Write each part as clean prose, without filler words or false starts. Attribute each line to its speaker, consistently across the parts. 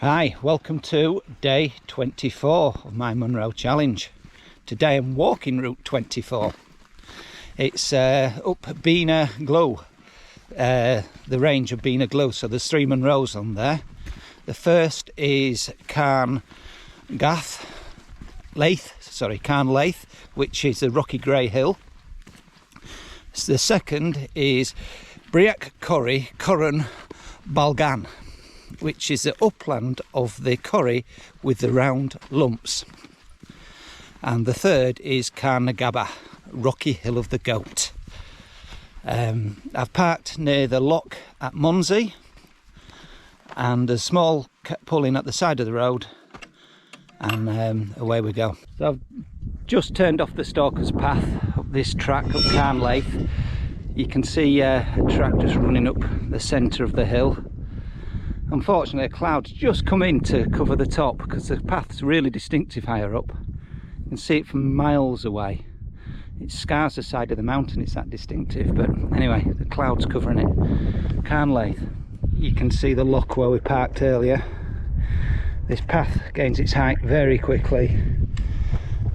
Speaker 1: Hi, welcome to day 24 of my Munro challenge. Today I'm walking route 24. It's up Bina Glow, the range of Bina Glow, so there's 3 Munros on there. The first is Carn, Liath, which is a rocky grey hill. The second is Braigh, Coire, Chruinn-Bhalgain, which is the upland of the Coire with the round lumps. And the third is Carn, Gabhar, rocky hill of the goat. I've parked near the lock at Munros and a small pull-in at the side of the road, and away we go. So I've just turned off the Stalker's Path up this track up Carn Liath. You can see a track just running up the centre of the hill. Unfortunately, a cloud's just come in to cover the top because the path's really distinctive higher up. You can see it from miles away. It scars the side of the mountain, it's that distinctive. But anyway, the cloud's covering it. Carn Liath. You can see the lock where we parked earlier. This path gains its height very quickly.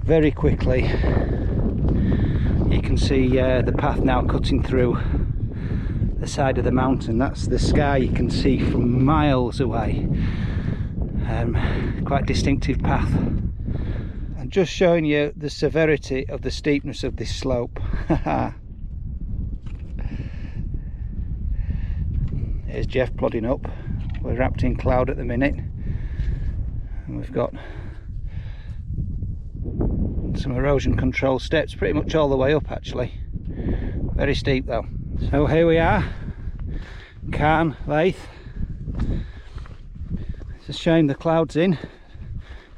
Speaker 1: Very quickly. You can see the path now cutting through the side of the mountain. That's the sky you can see from miles away. Quite distinctive path. I'm just showing you the severity of the steepness of this slope. Here's Jeff plodding up. We're wrapped in cloud at the minute, and we've got some erosion control steps pretty much all the way up actually. Very steep though. So here we are, Carn Liath. It's a shame the cloud's in.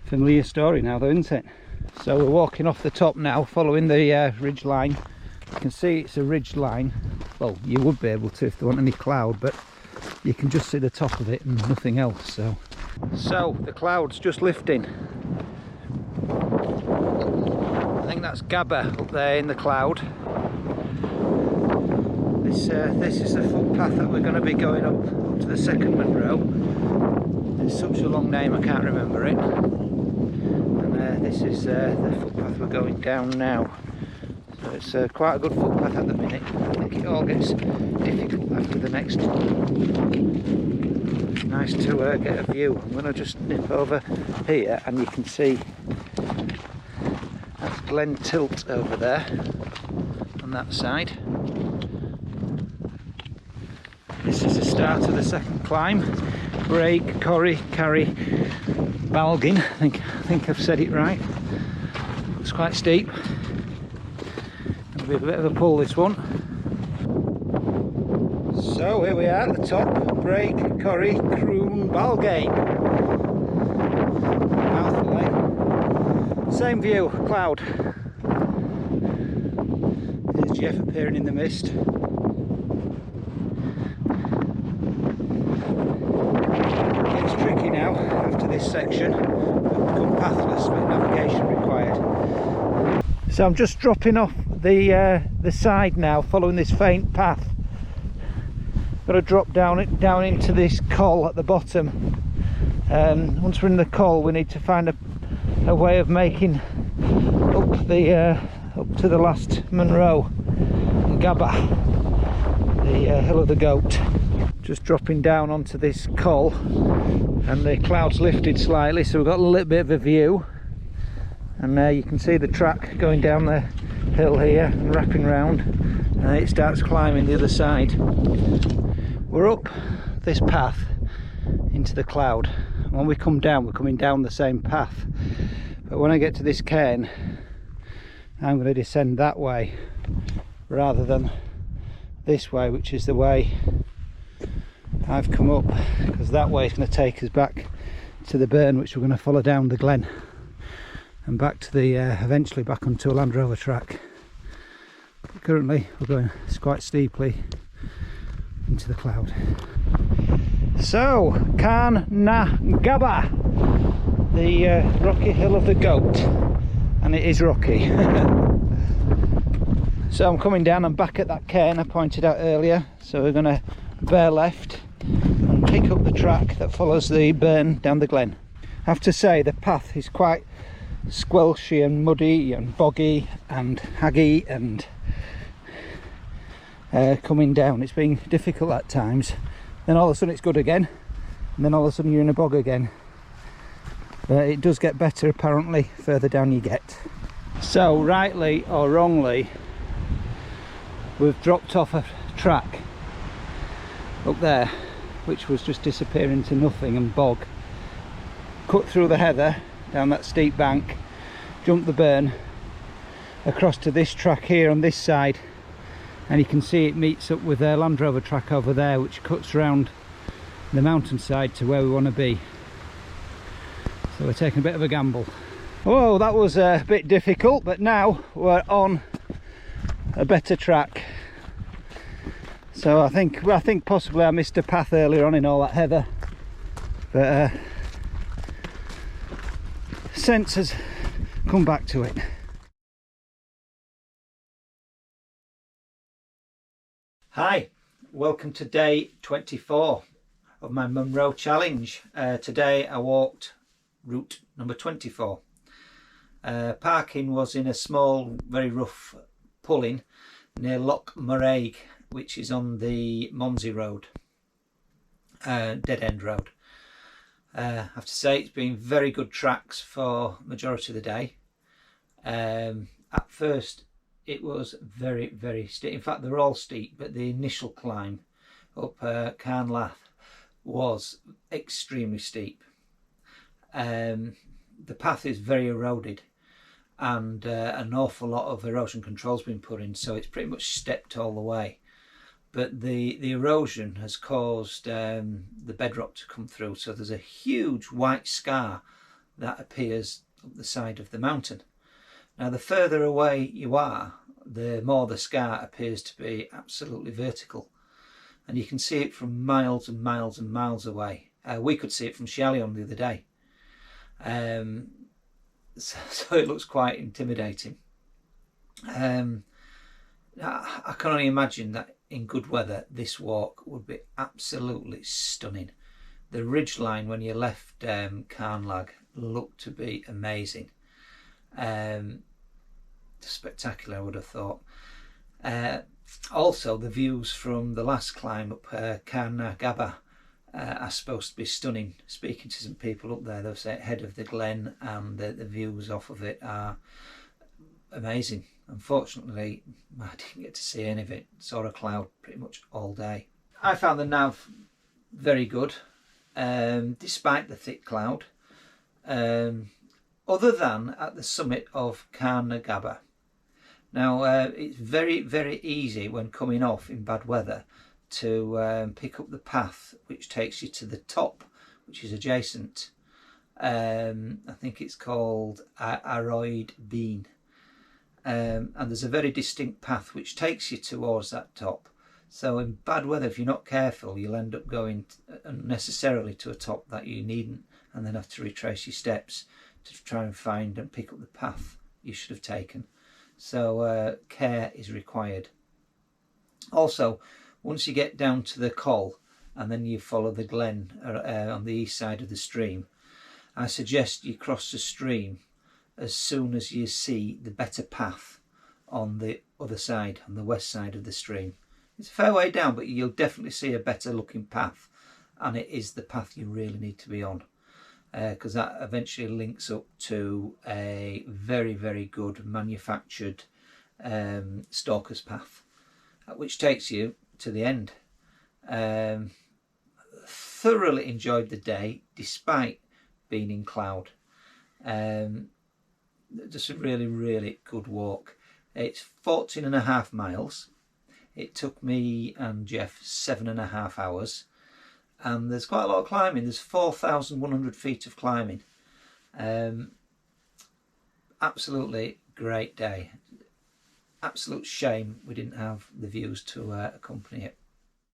Speaker 1: Familiar story now though, isn't it? So we're walking off the top now, following the ridge line. You can see it's a ridge line. Well, you would be able to if there weren't any cloud, but you can just see the top of it and nothing else. So the cloud's just lifting. I think that's Gabhar up there in the cloud. This is the footpath that we're going to be going up to the second Munro. It's such a long name I can't remember it. And this is the footpath we're going down now. So it's quite a good footpath at the minute. I think it all gets difficult after the next one. Nice to get a view. I'm going to just nip over here and you can see that's Glen Tilt over there on that side. This is the start of the second climb. Braigh, Coire, Chruinn-Bhalgain. I think I've said it right. It's quite steep. It'll be a bit of a pull this one. So here we are at the top. Braigh, Coire, Chruinn-Bhalgain. Mouthful. Same view, cloud. There's Jeff appearing in the mist. Now after this section it'll become pathless with navigation required. So I'm just dropping off the side now, following this faint path. Got to drop down into this col at the bottom. Once we're in the col we need to find a way of making up to the last Munro, Gabhar, the hill of the goat. Just dropping down onto this col, and the cloud's lifted slightly, so we've got a little bit of a view, and you can see the track going down the hill here and wrapping round, and it starts climbing the other side. We're up this path into the cloud. When we come down, we're coming down the same path, but when I get to this cairn I'm going to descend that way rather than this way, which is the way I've come up, because that way is going to take us back to the burn, which we're going to follow down the glen and back to the eventually back onto a Land Rover track. But currently we're going quite steeply into the cloud. So Carn Gabhar, the rocky hill of the goat, and it is rocky. So I'm coming down, I'm back at that cairn I pointed out earlier, so we're going to bear left and pick up the track that follows the burn down the glen. I have to say the path is quite squelchy and muddy and boggy and haggy and coming down. It's been difficult at times. Then all of a sudden it's good again, and then all of a sudden you're in a bog again. But it does get better apparently further down you get. So rightly or wrongly, we've dropped off a track up there which was just disappearing into nothing and bog. Cut through the heather down that steep bank, jumped the burn across to this track here on this side, and you can see it meets up with a Land Rover track over there which cuts round the mountainside to where we want to be. So we're taking a bit of a gamble. Oh, that was a bit difficult, but now we're on a better track. So I think possibly I missed a path earlier on in all that heather, but sense has come back to it. Hi, welcome to day 24 of my Munros challenge. Today I walked route number 24. Parking was in a small, very rough pull-in near Loch Braigh, which is on the Monsey Road, dead end road. I have to say it's been very good tracks for majority of the day. At first it was very steep. In fact they're all steep, but the initial climb up Carn was extremely steep. The path is very eroded, and an awful lot of erosion control's been put in, so it's pretty much stepped all the way. But the erosion has caused the bedrock to come through, so there's a huge white scar that appears up the side of the mountain. Now the further away you are, the more the scar appears to be absolutely vertical, and you can see it from miles and miles and miles away. We could see it from Shellion the other day, so it looks quite intimidating. I can only imagine that in good weather this walk would be absolutely stunning. The ridgeline when you left Carn looked to be amazing. Spectacular, I would have thought. Also the views from the last climb up Gabhar are supposed to be stunning. Speaking to some people up there, they'll say head of the glen, and the views off of it are amazing. Unfortunately I didn't get to see any of it. Saw a cloud pretty much all day. I found the nav very good, despite the thick cloud, other than at the summit of Gabhar. Now it's very easy when coming off in bad weather to pick up the path which takes you to the top, which is adjacent. I think it's called Chruinn-Bhalgain. And there's a very distinct path which takes you towards that top. So in bad weather, if you're not careful, you'll end up going unnecessarily to a top that you needn't, and then have to retrace your steps to try and find and pick up the path you should have taken. So care is required. Also, once you get down to the col and then you follow the glen on the east side of the stream, I suggest you cross the stream as soon as you see the better path on the other side, on the west side of the stream. It's a fair way down, but you'll definitely see a better looking path, and it is the path you really need to be on, because that eventually links up to a very good manufactured stalker's path, which takes you to the end. Thoroughly enjoyed the day despite being in cloud. Just a really good walk. It's 14.5 miles. It took me and Jeff 7.5 hours, and there's quite a lot of climbing. There's 4,100 feet of climbing. Absolutely great day. Absolute shame we didn't have the views to accompany it.